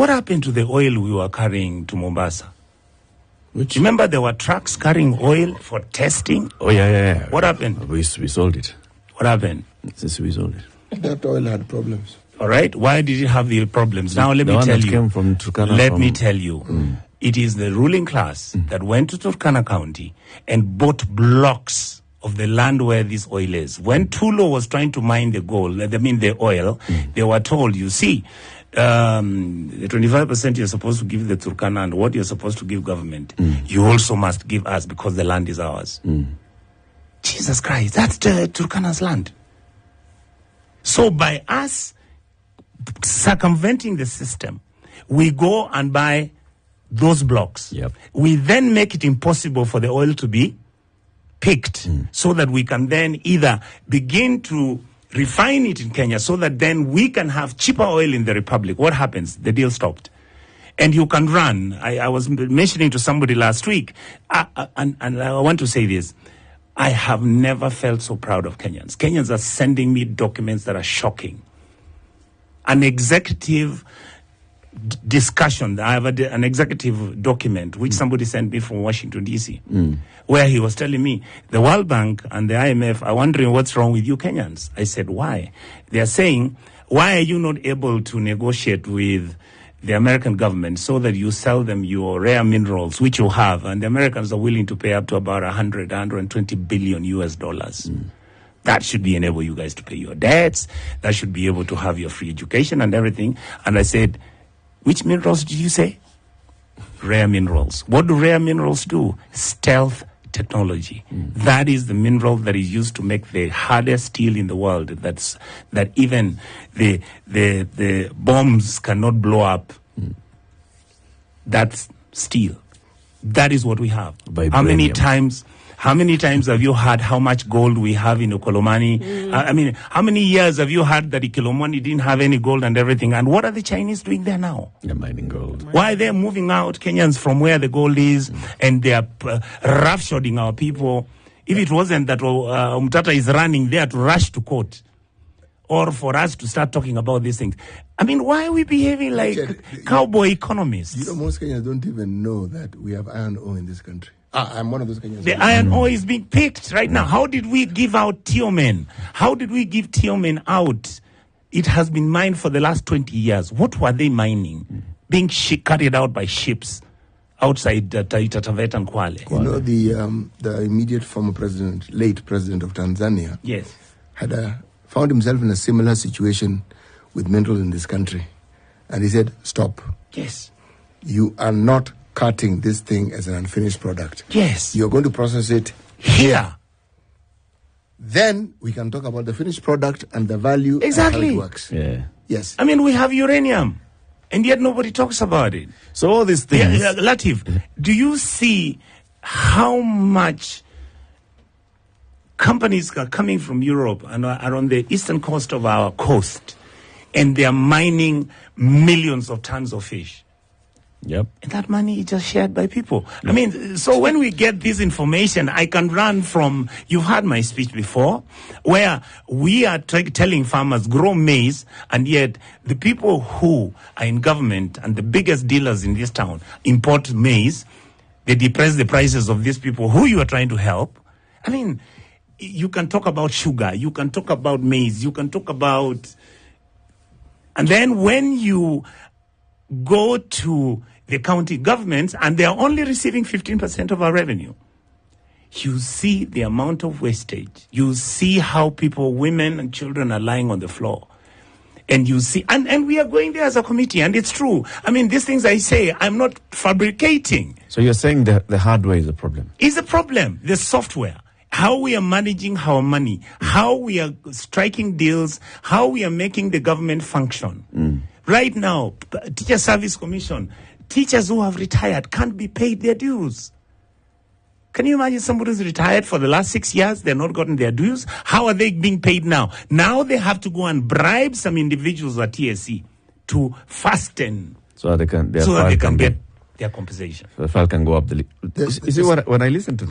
What happened to the oil we were carrying to Mombasa? Remember there were trucks carrying oil for testing? Oh, yeah. What happened? We sold it. What happened? Since we sold it. That oil had problems. All right. Why did it have the problems? Now let me tell you. Came from Turkana, let me tell you. It is the ruling class that went to Turkana County and bought blocks of the land where this oil is. When Tulo was trying to mine the oil, they were told, you see, the 25% you're supposed to give the Turkana and what you're supposed to give government, you also must give us because the land is ours. Jesus Christ, that's the Turkana's land. So by us circumventing the system, we go and buy those blocks. Yep. We then make it impossible for the oil to be picked so that we can then either begin to refine it in Kenya so that then we can have cheaper oil in the Republic. What happens? The deal stopped. And you can run. I was mentioning to somebody last week, and I want to say this. I have never felt so proud of Kenyans. Kenyans are sending me documents that are shocking. An executive discussion. I have an executive document which somebody sent me from Washington, D.C., where he was telling me, the World Bank and the IMF are wondering what's wrong with you Kenyans. I said, why? They are saying, why are you not able to negotiate with the American government so that you sell them your rare minerals, which you have, and the Americans are willing to pay up to about 120 billion US dollars. That should enable you guys to pay your debts. That should be able to have your free education and everything. And I said, which minerals did you say? Rare minerals. What do rare minerals do? Stealth technology. That is the mineral that is used to make the hardest steel in the world. That even the bombs cannot blow up. That's steel. That is what we have. Vibranium. How many times have you heard how much gold we have in Ukolomani? I mean, how many years have you heard that Ukolomani didn't have any gold and everything? And what are the Chinese doing there now? They're mining gold. Why are they moving out Kenyans from where the gold is and they are roughshoding our people? If it wasn't that Umtata is running there to rush to court or for us to start talking about these things. I mean, why are we behaving like cowboy economists? You know, most Kenyans don't even know that we have iron ore in this country. I'm one of those Kenyans. The iron ore is being picked right now. How did we give out Tiomen? How did we give Tiomen out? It has been mined for the last 20 years. What were they mining? Being carried out by ships outside Taita Taveta and Kwale. You know, the immediate former president, late president of Tanzania, yes, had found himself in a similar situation with minerals in this country. And he said, stop. Yes. You are not cutting this thing as an unfinished product. Yes. You're going to process it here. Then we can talk about the finished product and the value exactly. and how it works. Yeah. Yes. I mean, we have uranium, and yet nobody talks about it. So all these things... Latif, do you see how much companies are coming from Europe and are on the eastern coast of our coast, and they are mining millions of tons of fish? Yep. And that money is just shared by people. I mean, so when we get this information, I can run from, you've heard my speech before, where we are telling farmers, grow maize, and yet the people who are in government and the biggest dealers in this town import maize, they depress the prices of these people who you are trying to help. I mean, you can talk about sugar, you can talk about maize, you can talk about... And then when you go to the county governments, and they are only receiving 15% of our revenue, you see the amount of wastage. You see how people, women and children are lying on the floor. And you see, and we are going there as a committee, and it's true. I mean, these things I say, I'm not fabricating. So you're saying the hardware is a problem? Is a problem. The software. How we are managing our money, how we are striking deals, how we are making the government function. Right now, Teacher Service Commission, teachers who have retired can't be paid their dues. Can you imagine somebody who's retired for the last 6 years, they're not gotten their dues? How are they being paid now? Now they have to go and bribe some individuals at TSC to fasten so they can get their compensation. So the file can go up. You see, when I listen to